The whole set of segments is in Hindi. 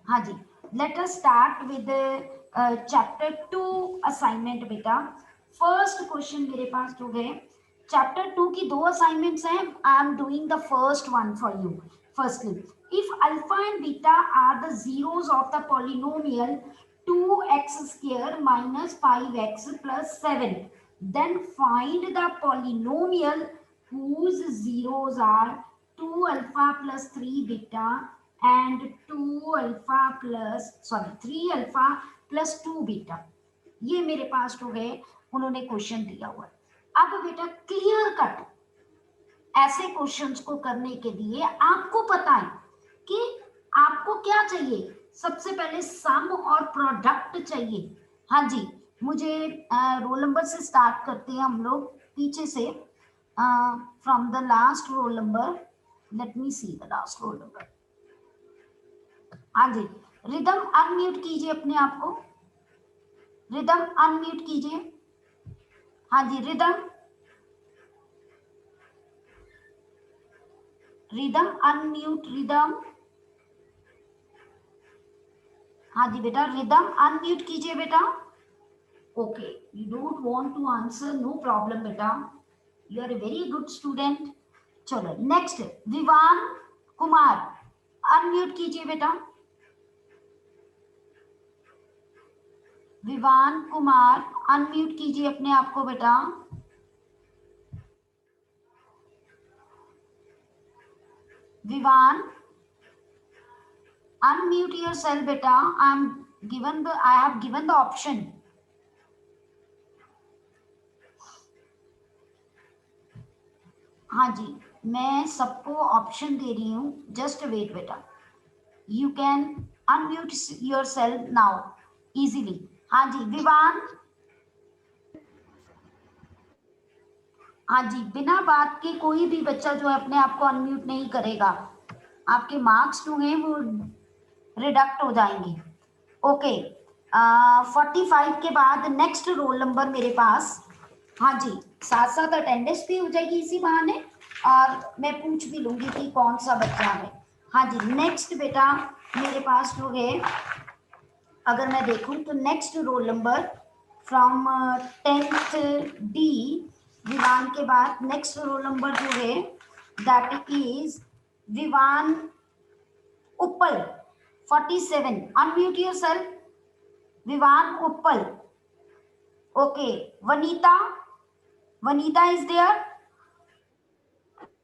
हाँ जी, let us start with chapter 2 assignment बेटा। फर्स्ट क्वेश्चन मेरे पास हो गए। चैप्टर 2 की 2 असाइनमेंट्स हैं। I am doing the first one for you. Firstly, if alpha and beta are the zeros of the polynomial 2x square minus 5x plus 7, then find the polynomial whose zeros are 2 alpha plus 3 beta and 2 alpha plus 3 alpha plus 2 beta. ये मेरे पास हो गए, उन्होंने क्वेश्चन दिया हुआ है। अब बेटा क्लियर कट ऐसे क्वेश्चंस को करने के लिए आपको पता है कि आपको क्या चाहिए। सबसे पहले सम और प्रोडक्ट चाहिए। हाँ जी, मुझे रोल नंबर से स्टार्ट करते हैं हम लोग, पीछे से, from the last roll number. Let me see the last roll number. हाँ जी, रिदम अनम्यूट कीजिए अपने आप को। रिदम अनम्यूट कीजिए। हाँ जी, रिदम अनम्यूट। रिदम, हाँ जी बेटा, रिदम अनम्यूट कीजिए बेटा। Okay, you don't want to answer, no problem बेटा, you are a very good student. चलो नेक्स्ट, विवान कुमार अनम्यूट कीजिए बेटा। विवान कुमार अनम्यूट कीजिए अपने आप को बेटा। Vivaan unmute yourself beta. I have given the option. हाँ जी, मैं सबको ऑप्शन दे रही हूँ, जस्ट वेट बेटा। You can unmute your self now easily. हाँ जी विवान, हाँ जी, बिना बात के कोई भी बच्चा जो है अपने आप को अनम्यूट नहीं करेगा, आपके मार्क्स जो हैं वो रिडक्ट हो जाएंगे। ओके, 45 के बाद नेक्स्ट रोल नंबर मेरे पास। हाँ जी, साथ साथ अटेंडेंस भी हो जाएगी इसी बहाने, और मैं पूछ भी लूंगी कि कौन सा बच्चा है। हाँ जी, नेक्स्ट बेटा मेरे पास हो गए, अगर मैं देखूं तो next roll number from 10th D, Vivaan के बाद नेक्स्ट रोल नंबर जो है that is Vivaan uppal 47। Unmute yourself Vivaan uppal। Okay, Vanita, Vanita is there.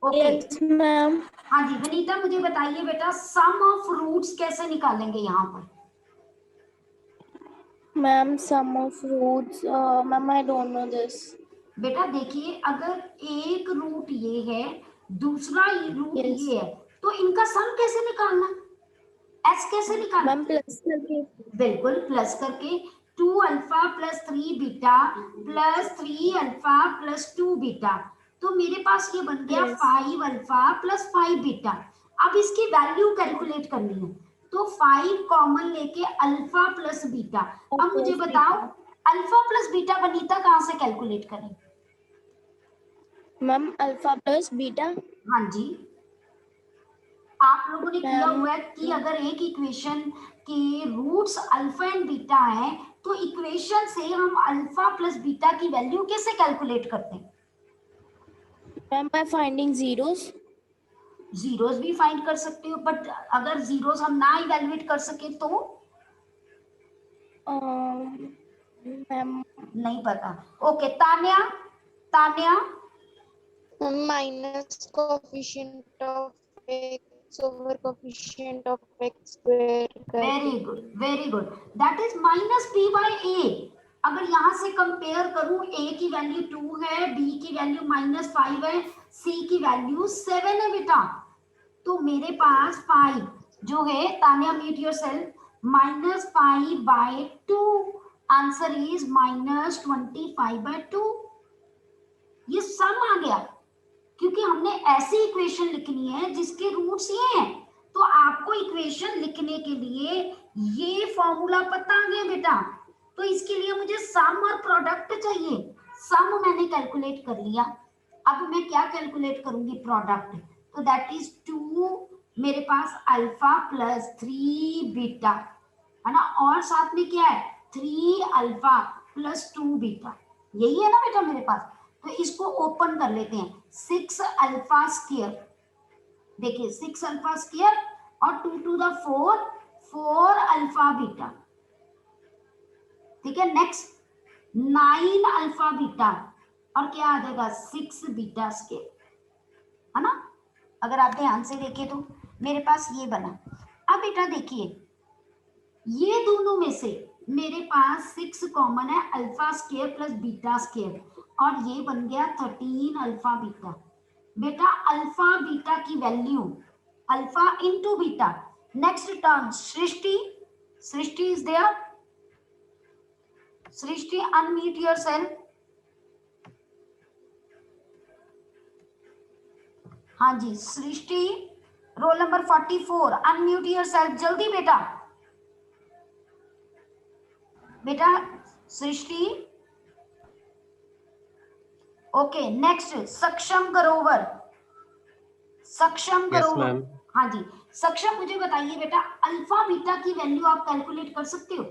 Okay ma'am. हाँ जी वनीता, मुझे बताइए बेटा सम ऑफ रूट्स कैसे निकालेंगे यहाँ पर। Ma'am sum of roots, ma'am I don't know this. बेटा देखिए, अगर एक रूट ये है, दूसरा रूट यस ये है, तो इनका सम कैसे निकालना, एस कैसे निकालना। मैम, प्लस करके। बिल्कुल, प्लस करके 2 alpha plus 3 beta plus 3 alpha plus 2 beta. तो मेरे पास ये बन गया यस 5 अल्फा प्लस 5 बीटा। अब इसकी वैल्यू कैलकुलेट करनी है, तो 5 कॉमन लेके अल्फा प्लस बीटा। अब मुझे बताओ अल्फा प्लस बीटा वनीता कहाँ से कैलकुलेट करें। Ma'am alpha plus beta. हाँ जी, आप लोगों ने किया मैम हुआ है कि अगर एक इक्वेशन के रूट्स अल्फा एंड बीटा है, तो इक्वेशन से हम अल्फा प्लस बीटा की वैल्यू कैसे कैलकुलेट करते हैं। Ma'am by finding zeros. Zeros भी फाइंड कर सकते हो, बट अगर जीरोस हम ना इवेलुएट कर सके तो मैम नहीं पता। Okay Tanya, Tanya minus coefficient of x over coefficient of x square very good, very good, that is minus p by a. अगर यहां से कंपेयर करूं, ए की वैल्यू 2 है, बी की वैल्यू -5 है, सी की वैल्यू 7 है बेटा। तो मेरे पास 5 जो है, Tanya mute yourself, -5/2, answer is -25/2। ये सम आ गया, क्योंकि हमने ऐसी इक्वेशन लिखनी है जिसके रूट्स ये हैं। तो आपको इक्वेशन लिखने के लिए ये फॉर्मूला पता है बेटा, तो इसके लिए मुझे सम और प्रोडक्ट चाहिए। सम मैंने कैलकुलेट कर लिया, अब मैं क्या कैलकुलेट करूंगी, प्रोडक्ट। तो दैट इज 2 मेरे पास अल्फा प्लस 3 बीटा है ना, और साथ में क्या है 3 अल्फा प्लस 2 बीटा, यही है ना बेटा मेरे पास। तो इसको ओपन कर लेते हैं, 6 अल्फा स्क्वायर, देखिए 6 अल्फा स्क्वायर और 2 टू द 4 4 अल्फा बीटा, ठीक है। नेक्स्ट 9 अल्फा बीटा और क्या आ जाएगा 6 बीटा स्क्वायर, है ना। अगर आप ध्यान से देखें तो मेरे पास ये बना। अब बेटा देखिए ये दोनों में से मेरे पास 6 कॉमन है, alpha square plus beta square, और ये बन गया 13 अल्फा बीटा। बेटा अल्फा बीटा की value alpha into beta. Next term Srishti, Srishti is there, Srishti unmute yourself. हाँ जी Srishti, roll number 44, unmute yourself जल्दी बेटा, बेटा सृष्टि। ओके नेक्स्ट सक्षम करोवर, सक्षम यस करोवर। मैम। हाँ जी सक्षम, मुझे बताइए बेटा अल्फा बीटा की वैल्यू आप कैलकुलेट कर सकते हो?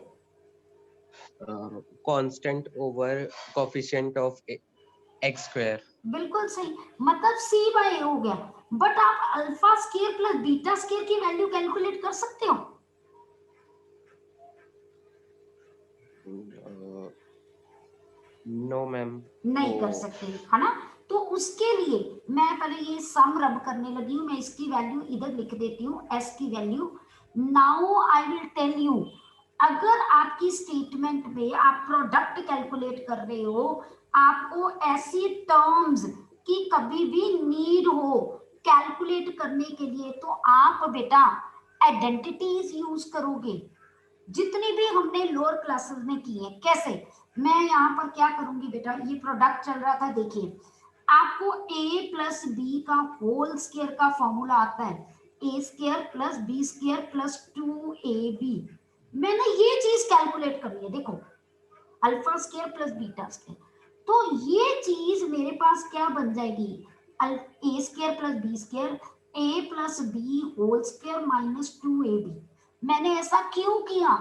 Constant over coefficient of x square. बिल्कुल सही, मतलब c बाय a हो गया। बट आप alpha square plus beta square की वैल्यू कैलकुलेट कर सकते हो? No ma'am. नहीं कर सकते, है ना। तो उसके लिए मैं पहले ये सम रब करने लगी हूं, मैं इसकी वैल्यू इधर लिख देती हूँ, s की वैल्यू। Now I will tell you, अगर आपकी स्टेटमेंट में आप प्रोडक्ट कैलकुलेट कर रहे हो, आपको ऐसी टर्म्स की कभी भी नीड हो कैलकुलेट करने के लिए, तो आप बेटा आइडेंटिटीज यूज करोगे, जितनी भी हमने लोअर क्लासेस में की है। कैसे? मैं यहाँ पर क्या करूंगी बेटा, ये प्रोडक्ट चल रहा था, देखिए आपको a प्लस बी का होल स्क्वायर का फॉर्मूला आता है, a square plus b square plus 2ab। मैंने ये चीज कैलकुलेट करनी है, देखो alpha square plus beta square, तो ये चीज मेरे पास क्या बन जाएगी, a square plus b square a plus b whole square minus 2ab। मैंने ऐसा क्यों किया?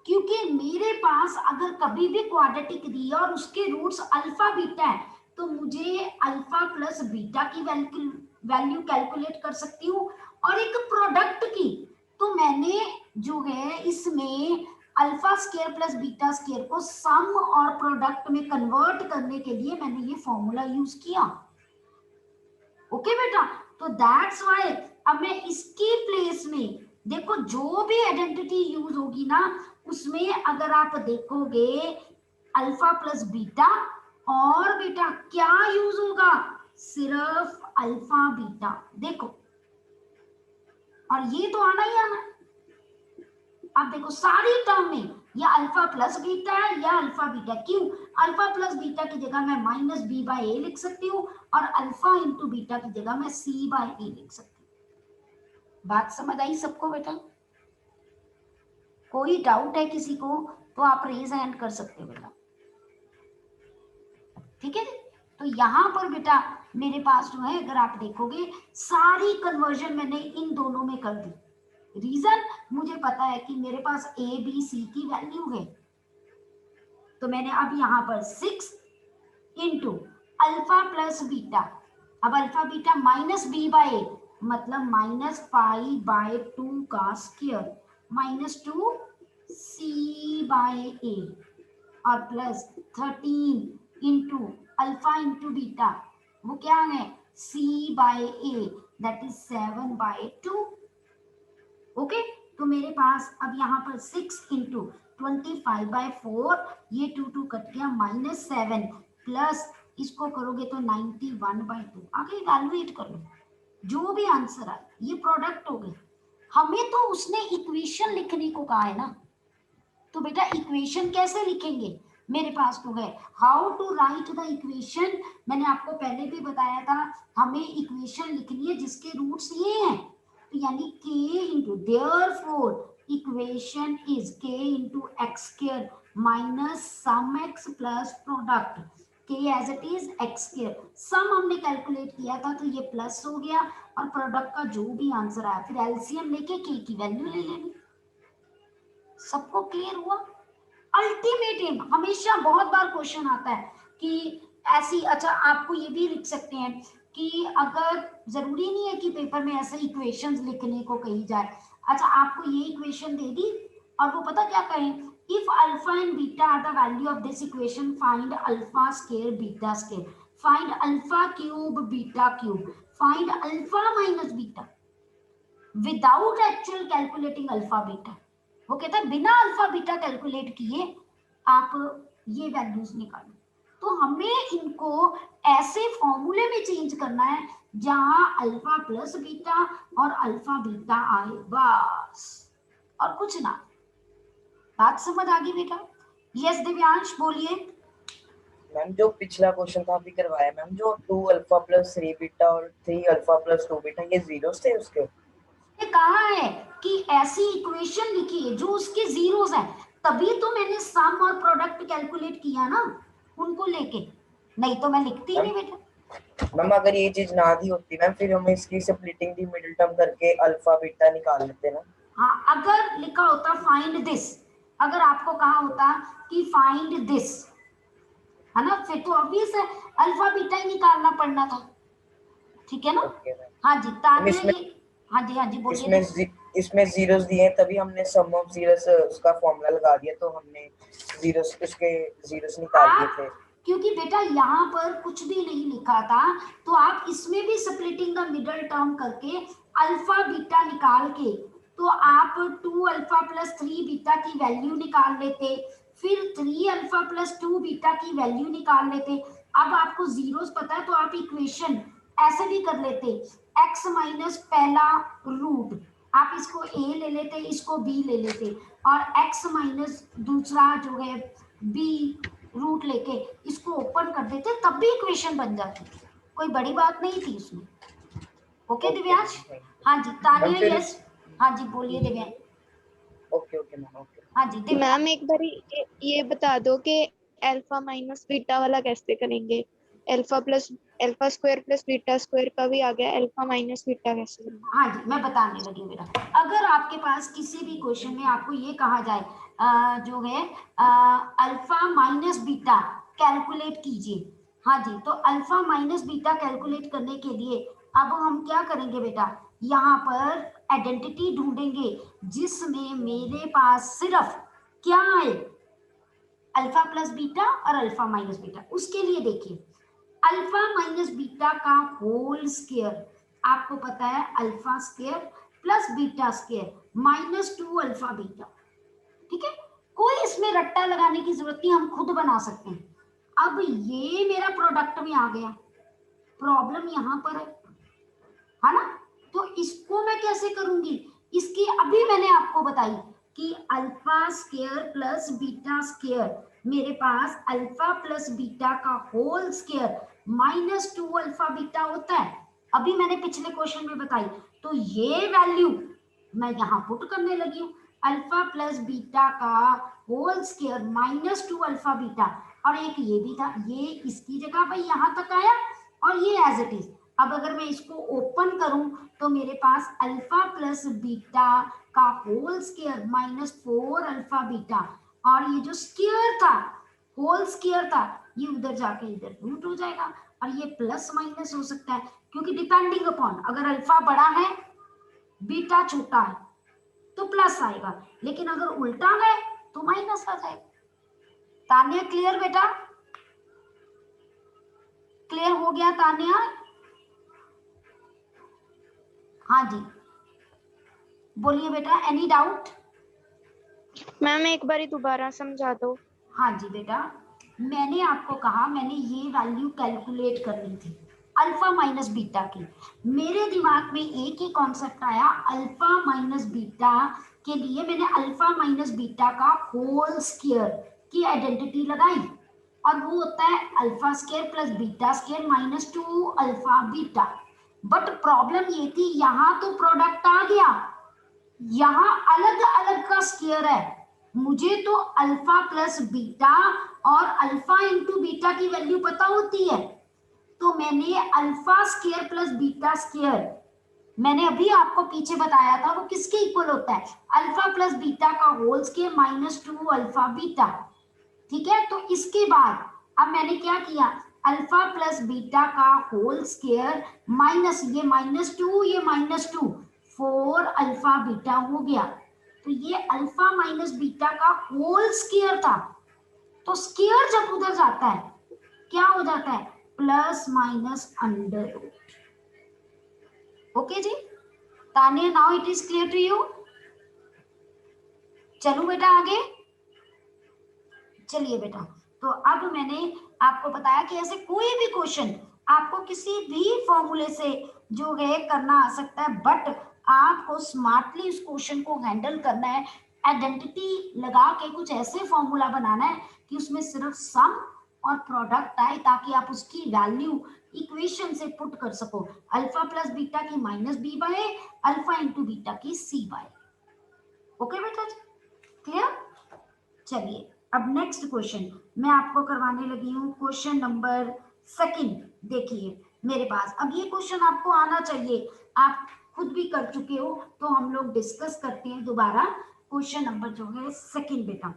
क्योंकि मेरे पास अगर कभी भी क्वाड्रेटिक दी और उसके रूट्स अल्फा बीटा है, तो मुझे अल्फा प्लस बीटा की वैल्यू कैलकुलेट कर सकती हूँ, और एक प्रोडक्ट की। तो मैंने जो है इसमें alpha square plus beta square को सम और प्रोडक्ट में कन्वर्ट करने के लिए मैंने ये फॉर्मूला यूज किया। ओके बेटा, तो दैट्स व्हाई अब मैं इसकी प्लेस में देखो जो भी आइडेंटिटी यूज होगी ना, उसमें अगर आप देखोगे अल्फा प्लस बीटा, और बेटा क्या यूज होगा, सिर्फ अल्फा बीटा। देखो और ये तो आना ही आना। अब देखो सारी टर्म में या अल्फा प्लस बीटा है या अल्फा बीटा, क्यों? अल्फा प्लस बीटा की जगह मैं माइनस बी बाय ए लिख सकती हूँ, और अल्फा इंटू बीटा की जगह मैं सी बाय ए लिख सकती हूँ। बात समझ आई सबको बेटा? कोई डाउट है किसी को तो आप रेज हैंड कर सकते हो बेटा, ठीक है। तो यहाँ पर बेटा मेरे पास जो है, अगर आप देखोगे सारी कन्वर्जन मैंने इन दोनों में कर दी। रीजन, मुझे पता है कि मेरे पास ए बी सी की वैल्यू है, तो मैंने अब यहाँ पर 6 इंटू अल्फा प्लस बीटा, अब alpha beta minus b by a, मतलब माइनस 5/2 का square minus 2 c by a, और plus 13 into alpha into beta, वो क्या है c by a, that is 7/2। Okay, तो मेरे पास अब यहाँ पर 6 इंटू 25/4, ये 2 कट गया, माइनस 7 प्लस इसको करोगे तो 91/2। आगे इवैल्यूएट कर लो, जो भी आंसर आए ये प्रोडक्ट हो गए। हमें तो उसने इक्वेशन लिखने को कहा है ना, तो बेटा इक्वेशन कैसे लिखेंगे? मेरे पास तो है how to write the equation. मैंने आपको पहले भी बताया था, हमें इक्वेशन लिखनी है जिसके रूट्स ये हैं, तो यानी k into, therefore equation is k into x square minus sum x plus product. k as it is x square. Sum हमने कैलकुलेट किया था तो ये प्लस हो गया और प्रोडक्ट का जो भी आंसर आया फिर एलसीएम लेके k की वैल्यू ले लेनी। सबको क्लियर हुआ? अल्टीमेट एम, हमेशा बहुत बार क्वेश्चन आता है कि ऐसी, अच्छा आपको ये भी लिख सकते हैं कि अगर जरूरी नहीं है कि पेपर में ऐसे इक्वेशंस लिखने को कही जाए। अच्छा आपको ये इक्वेशन दे दी और वो पता क्या कहें, if alpha and beta are the value of this equation find alpha square beta square, find alpha cube beta cube, find alpha minus beta without actual calculating alpha beta. वो कहता है बिना अल्फा बीटा कैलकुलेट किए आप ये वैल्यूज निकालो। तो हमें इनको ऐसे फॉर्मूले में चेंज करना है जहां अल्फा प्लस बीटा और अल्फा बीटा आए, बस और कुछ ना। बात समझ आ गई बेटा? यस दिव्यांश बोलिए। मैम जो पिछला क्वेश्चन था अभी करवाया मैम, जो 2 अल्फा प्लस 3 बीटा और 3 अल्फा प्लस 2 बीटा, ये जीरोस थे उसके? ये कहा है कि ऐसी इक्वेशन लिखिए जो उसके जीरोस हैं, तभी तो मैंने सम और प्रोडक्ट कैलकुलेट किया ना उनको लेके, नहीं तो मैं लिखती ही नहीं बेटा। मैम अगर ये चीज ना दी होती मैम फिर हमें इसकी स्प्लिटिंग दी मिडिल टर्म करके अल्फा बीटा निकाल लेते ना। हाँ अगर लिखा होता फाइंड दिस, अगर आपको कहा होता कि फाइंड दिस, है ना, फिर तो ऑब्वियस है अल्फा बीटा ही निकालना पड़ना था। ठीक है ना? Okay ma'am. हाँ जी तान्या इसमें ये, हाँ जी बोलिए। इसमें जीरोस दिए हैं तभी हमने सम ऑफ जीरोस उसका फॉर्मूला लगा दिया, तो हमने जीरोस उसके जीरोस निकाल दिए थे। क्योंकि बेटा यहाँ पर कुछ भी नहीं लिखा था तो आप इसमें भी स्प्लिटिंग द मिडल टर्म करके अल्फा बीटा निकाल के तो आप 2 अल्फा प्लस 3 बीटा की वैल्यू निकाल लेते, फिर 3 अल्फा प्लस 2 बीटा की वैल्यू निकाल लेते। अब आपको जीरोस पता है तो आप इक्वेशन ऐसे भी कर लेते, x माइनस पहला रूट, आप इसको a ले लेते, इसको b ले लेते और x माइनस दूसरा जो है b रूट लेके इसको ओपन कर देते, तब भी इक्वेशन बन जाती, कोई बड़ी बात नहीं थी उसमें। ओके दिव्यांश? हाँ जी तान्या यस, हाँ जी बोलिए Divyansh. Okay okay ma'am okay. हाँ जी दिव्यांश। मैम एक बार ये बता दो कि अल्फा माइनस बीटा वाला कैसे करेंगे? Alpha square plus beta square का भी आ गया, अल्फा माइनस बीटा कैसे करेंगे? हाँ जी मैं बताने लगी बेटा। अगर आपके पास किसी भी क्वेश्चन में आपको ये कहा जाए जो है अल्फा माइनस बीटा कैलकुलेट कीजिए, हाँ जी, तो अल्फा माइनस बीटा कैलकुलेट करने के लिए अब हम क्या करेंगे बेटा, यहाँ पर आइडेंटिटी ढूंढेंगे जिसमें मेरे पास सिर्फ क्या है, अल्फा प्लस बीटा और अल्फा माइनस बीटा। उसके लिए देखिए अल्फा माइनस बीटा का होल स्क्वायर, आपको पता है alpha square plus beta square minus 2 alpha beta. ठीक है, कोई इसमें रट्टा लगाने की जरूरत नहीं, हम खुद बना सकते हैं। अब ये मेरा प्रोडक्ट में आ गया, प्रॉब्लम यहां पर है ना, तो इसको मैं कैसे करूंगी, इसकी अभी मैंने आपको बताई कि alpha square plus beta square, मेरे पास अल्फा प्लस बीटा का whole square minus 2 alpha beta होता है, अभी मैंने पिछले क्वेश्चन में बताई। तो ये वैल्यू मैं यहाँ पुट करने लगी हूँ, अल्फा प्लस बीटा का whole square minus 2 alpha beta, और एक ये भी था, ये इसकी जगह भाई यहाँ तक आया और ये एज इट इज। अब अगर मैं इसको ओपन करूं तो मेरे पास अल्फा प्लस बीटा का whole square minus 4 alpha beta, और ये जो स्क्वायर था, होल स्क्वायर था, ये उधर जाके इधर रूट हो जाएगा, और ये प्लस माइनस हो सकता है क्योंकि डिपेंडिंग अपॉन, अगर अल्फा बड़ा है बीटा छोटा है तो प्लस आएगा, लेकिन अगर उल्टा है तो माइनस आ जाएगा। तान्या क्लियर बेटा? क्लियर हो गया तान्या? हाँ जी बोलिए बेटा, एनी डाउट? मैम एक बार दोबारा समझा दो। हाँ जी बेटा, मैंने आपको कहा मैंने ये वैल्यू कैलकुलेट करनी थी अल्फा माइनस बीटा की, मेरे दिमाग में एक ही कॉन्सेप्ट आया, अल्फा माइनस बीटा के लिए मैंने अल्फा माइनस बीटा का होल स्क्वायर की आइडेंटिटी लगाई, और वो होता है alpha square plus beta square minus 2 alpha beta. But problem ये थी यहाँ तो प्रोडक्ट आ गया, यहाँ अलग अलग का स्क्वायर है, मुझे तो अल्फा प्लस बीटा और अल्फा इंटू बीटा की वैल्यू पता होती है, तो मैंने alpha square plus beta square, मैंने अभी आपको पीछे बताया था वो किसके इक्वल होता है, अल्फा प्लस बीटा का whole square minus 2 alpha beta. ठीक है, तो इसके बाद अब मैंने क्या किया, अल्फा प्लस बीटा का होल स्क्वायर माइनस ये -2 ये -2 4 अल्फा बीटा हो गया। तो ये अल्फा माइनस बीटा का होल स्क्वायर था, तो स्क्वायर जब उधर जाता है क्या हो जाता है, plus minus under root. Okay जी, Tania now it is clear to you. चलो बेटा आगे चलिए बेटा। तो अब मैंने आपको बताया कि ऐसे कोई भी क्वेश्चन आपको किसी भी फॉर्मूले से जो है करना आ सकता है, बट आपको स्मार्टली उस क्वेश्चन को हैंडल करना है, आइडेंटिटी लगा के कुछ ऐसे फॉर्मूला बनाना है कि उसमें सिर्फ सम और प्रोडक्ट आए, ताकि आप उसकी वैल्यू इक्वेशन से पुट कर सको, अल्फा प्लस बीटा की minus b by alpha into beta की सी बाय। ओके बेटा क्लियर। चलिए अब नेक्स्ट क्वेश्चन मैं आपको करवाने लगी हूँ, क्वेश्चन नंबर 2। देखिए मेरे पास अब ये क्वेश्चन आपको आना चाहिए, आप खुद भी कर चुके हो, तो हम लोग डिस्कस करते हैं दोबारा। क्वेश्चन नंबर जो है 2 बेटा,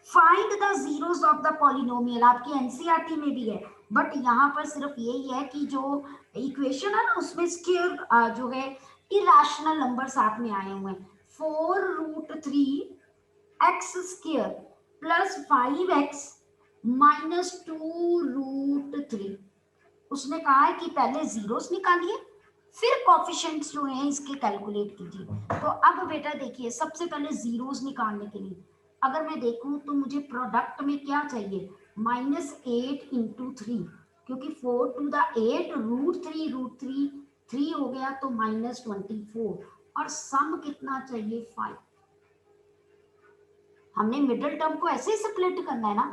find the zeros of the polynomial, आपकी एनसीईआरटी में भी है, बट यहाँ पर सिर्फ यही है कि जो इक्वेशन है ना उसमें स्क्वायर जो है इरेशनल नंबर साथ में आए हुए हैं, 4√3 x square plus 5x minus 2√3। उसने कहा है कि पहले जीरोस निकालिए फिर कोफिशिएंट्स जो हैं इसके कैलकुलेट कीजिए। तो अब बेटा देखिए, सबसे पहले जीरोस निकालने के लिए अगर मैं देखूं तो मुझे प्रोडक्ट में क्या चाहिए, -8 × 3, क्योंकि 4 to the 8 √3 3 हो गया तो -24, और सम कितना चाहिए 5। हमने मिडिल टर्म को ऐसे ही स्प्लिट करना है ना।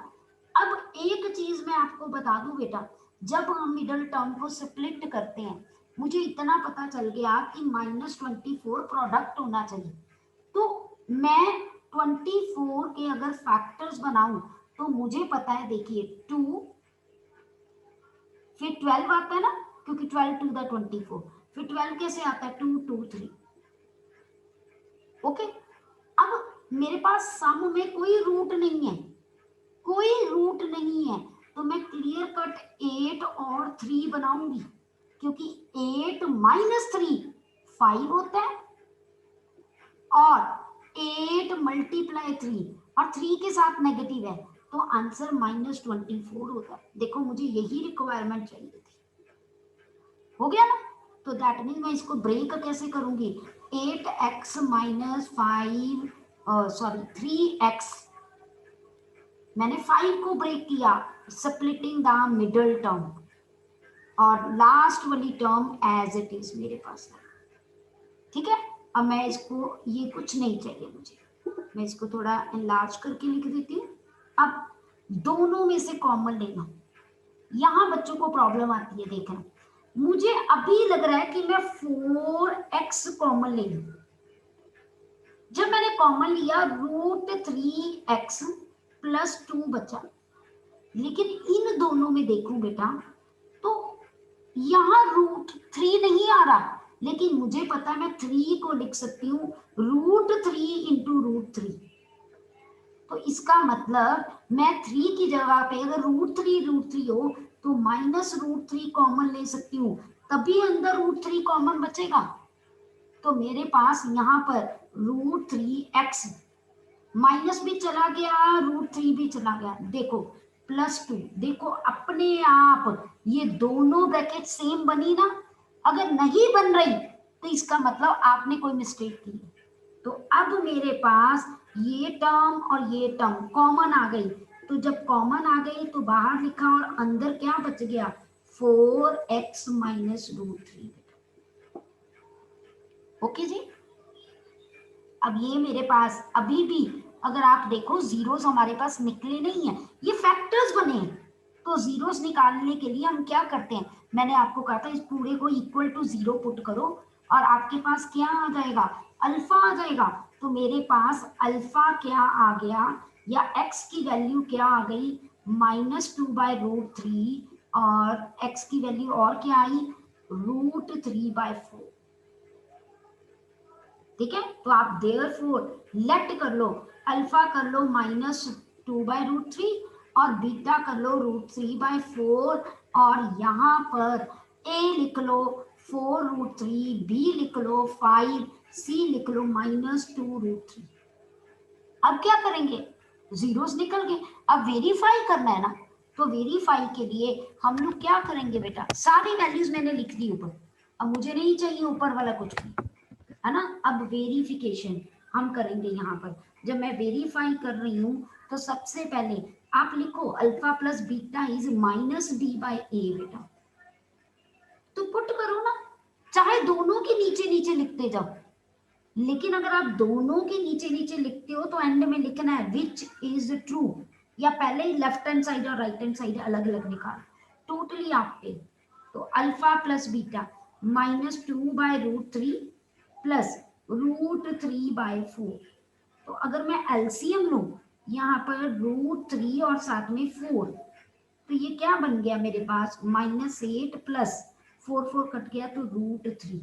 अब एक चीज मैं आपको बता दूं बेटा, जब हम मिडिल टर्म को स्प्लिट करते हैं मुझे इतना पता चल गया कि -24 प्रोडक्ट होना चाहिए, तो मैं 24 के अगर फैक्टर्स बनाऊं तो मुझे पता है, देखिए 2 फिर 12 आता है ना, क्योंकि 12 to the 24, फिर 12 कैसे आता है 2 2 3। ओके, अब मेरे पास सम में कोई रूट नहीं है, कोई रूट नहीं है, तो मैं क्लियर कट 8 और 3 बनाऊंगी, क्योंकि 8 - 3 5 होता है, और 8 × 3 और 3 के साथ नेगेटिव है, तो आंसर -24 होता है। देखो मुझे यही रिक्वायरमेंट चाहिए थी, हो गया ना। तो दैट मीन मैं इसको ब्रेक कैसे करूंगी, 8x - 3x, मैंने 5 को ब्रेक किया स्प्लिटिंग द मिडल टर्म, और लास्ट वाली टर्म एज इट इज मेरे पास है। ठीक है, अब मैं इसको, ये कुछ नहीं चाहिए मुझे, मैं इसको थोड़ा एनलार्ज करके लिख देती हूँ। अब दोनों में से कॉमन लेना, यहाँ बच्चों को प्रॉब्लम आती है, देखना मुझे अभी लग रहा है कि मैं 4x कॉमन ले लूं। जब मैंने कॉमन लिया √3x + 2 बचा, लेकिन इन दोनों में देखूं बेटा तो यहाँ √3 नहीं आ रहा, लेकिन मुझे पता है मैं 3 को लिख सकती हूँ √3 × √3। तो इसका मतलब मैं 3 की जगह पे अगर √3 हो तो -√3 कॉमन ले सकती हूँ, तभी अंदर √3 कॉमन बचेगा। तो मेरे पास यहाँ पर √3x माइनस भी चला गया, √3 भी चला गया, देखो +2, देखो अपने आप ये दोनों ब्रैकेट सेम बनी ना। अगर नहीं बन रही तो इसका मतलब आपने कोई मिस्टेक की। तो अब मेरे पास ये टर्म और ये टर्म कॉमन आ गई, तो जब कॉमन आ गई तो बाहर लिखा और अंदर क्या बच गया, 4x - √3। ओके जी, अब ये मेरे पास अभी भी अगर आप देखो जीरोस हमारे पास निकले नहीं है, ये फैक्टर्स बने हैं। तो जीरोस निकालने के लिए हम क्या करते हैं, मैंने आपको कहा था इस पूरे को इक्वल टू 0 पुट करो और आपके पास क्या आ जाएगा, अल्फा आ जाएगा। तो मेरे पास अल्फा क्या आ गया या x की वैल्यू क्या आ गई -2/√3 और x की वैल्यू और क्या आई √3/4। ठीक है, तो आप देयरफॉर लेट कर लो, अल्फा कर लो -2/√3 और बीटा कर लो √3/4 और यहाँ पर a लिख लो 4√3, b लिख लो 5, c लिख लो -2√3। अब क्या करेंगे, जीरोस निकल गए, अब वेरीफाई करना है ना, तो वेरीफाई के लिए हम लोग क्या करेंगे बेटा, सारी वैल्यूज मैंने लिख दी ऊपर, अब मुझे नहीं चाहिए ऊपर वाला कुछ भी, है ना। अब वेरिफिकेशन हम करेंगे यहाँ पर, जब मैं वेरीफाई कर रही हूँ तो सबसे पहले आप लिखो alpha plus beta is -d/a बेटा, तो पुट करो ना, चाहे दोनों के नीचे नीचे लिखते जाओ, लेकिन अगर आप दोनों के नीचे नीचे लिखते हो तो एंड में लिखना है विच इज ट्रू, या पहले ही लेफ्ट हैंड साइड और राइट हैंड साइड अलग अलग निकाल, टोटली आपके। तो अल्फा प्लस बीटा -2/√3 प्लस √3/4, तो अगर मैं एलसीएम लूं यहाँ पर √3 और साथ में 4, तो ये क्या बन गया मेरे पास -8 प्लस 4 कट गया तो √3।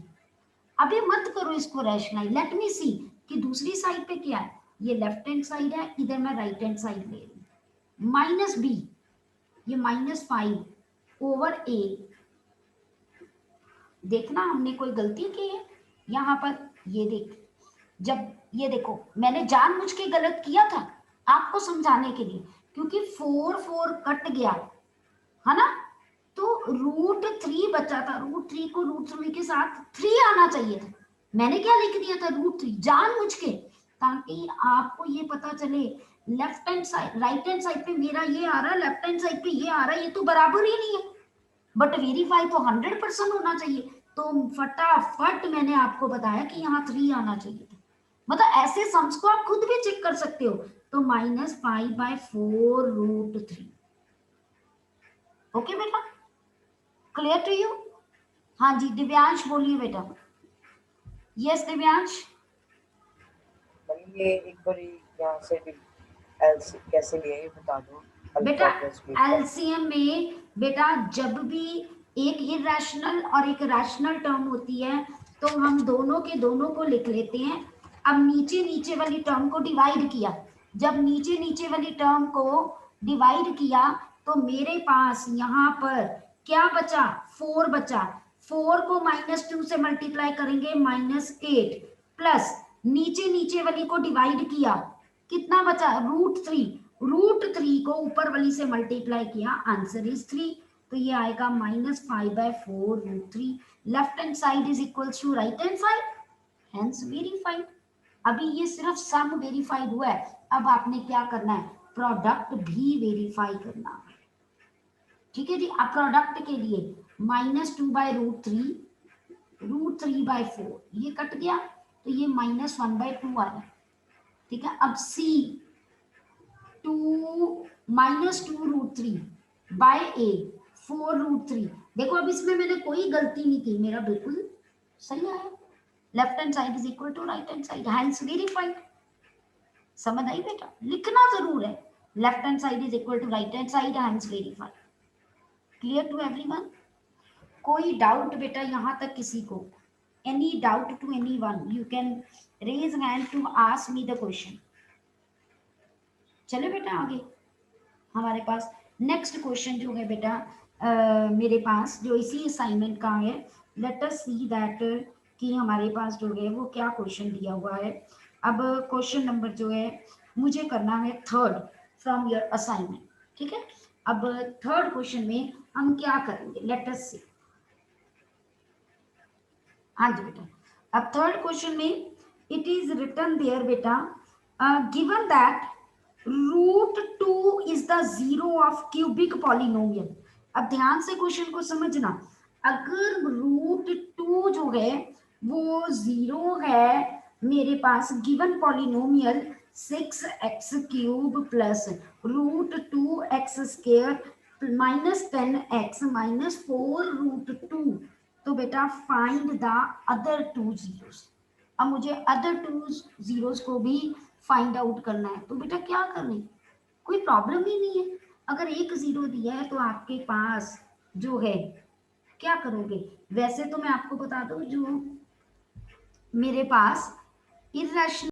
अभी मत करो इसको रैशनलाइज, लेट मी सी कि दूसरी साइड पे क्या है, ये लेफ्ट हैंड साइड है, इधर मैं राइट हैंड साइड ले रही हूँ, -b ये -5/a, देखना हमने कोई गलती की है यहाँ पर, ये देख, जब ये देखो मैंने जानबूझ के गलत किया था आपको समझाने के लिए, क्योंकि 4 कट गया है ना, तो √3 बचा था, √3 को √3 के साथ 3 आना चाहिए था, मैंने क्या लिख दिया था √3 जानबूझ के, ताकि आपको ये पता चले left hand side right hand side पे मेरा ये आ रहा है, लेफ्ट हैंड साइड पे ये आ रहा है, ये तो बराबर ही नहीं है, बट वेरीफाई तो 100% होना चाहिए, तो फटाफट मैंने आपको बताया कि यहाँ 3 आना चाहिए था। मतलब ऐसे सम्स को आप खुद भी चेक कर सकते हो, तो -5/4√3। ओके बेटा, क्लियर टू यू? हाँ जी दिव्यांश बोलिए बेटा। यस दिव्यांश। ये एक बार यहाँ से एलसी कैसे लिए ये बता दो। बेटा एलसीएम में बेटा जब भी एक इरेशनल और एक रैशनल टर्म होती है तो हम दोनों के दोनों को लिख लेते हैं। अब नीचे नीचे वाली टर्म को डिवाइड किया, जब नीचे नीचे वाली टर्म को डिवाइड किया तो मेरे पास यहाँ पर क्या बचा 4 बचा, 4 को -2 से मल्टीप्लाई करेंगे -8 प्लस नीचे नीचे वाली को डिवाइड किया, कितना बचा √3 को ऊपर वाली से मल्टीप्लाई किया, आंसर इज 3, तो ये आएगा -5/4√3। Left hand side is equal to right hand side, hence verified. अभी ये सिर्फ सम वेरीफाइड हुआ है, अब आपने क्या करना है प्रोडक्ट भी वेरीफाई करना है। ठीक है जी, अब प्रोडक्ट के लिए -2/√3 √3/4 ये कट गया तो ये -1/2 आया। ठीक है, अब C -2√3/a 4√3, देखो अब इसमें मैंने कोई गलती नहीं की, मेरा बिल्कुल सही आया, left hand side is equal to right hand side, hence verified. समझ आई बेटा, लिखना जरूर है left hand side is equal to right hand side, hence verified. Clear to everyone? कोई डाउट बेटा यहाँ तक किसी को? Any doubt to anyone, you can raise hand to ask me the question. चले बेटा आगे, हमारे पास नेक्स्ट क्वेश्चन जो है बेटा मेरे पास जो इसी असाइनमेंट का है, लेट अस सी दैट कि हमारे पास जो है वो क्या क्वेश्चन दिया हुआ है। अब क्वेश्चन नंबर जो है मुझे करना है 3rd फ्रॉम योर असाइनमेंट। ठीक है, अब 3rd क्वेश्चन में हम क्या करेंगे, लेट अस सी। हाँ जी बेटा, अब 3rd क्वेश्चन में इट इज रिटन देयर बेटा given that √2 is the zero of cubic polynomial. अब ध्यान से क्वेश्चन को समझना, अगर √2 जो है वो जीरो है मेरे पास given polynomial 6x³ plus √2x² -10x -4√2, तो बेटा फाइंड द अदर 2 जीरोस। अब मुझे अदर 2 जीरोस को भी फाइंड आउट करना है, तो बेटा क्या करें, कोई प्रॉब्लम ही नहीं है। अगर एक जीरो दिया है तो आपके पास जो है क्या करोगे, वैसे तो मैं आपको बता दूं जो मेरे पास इरेशनल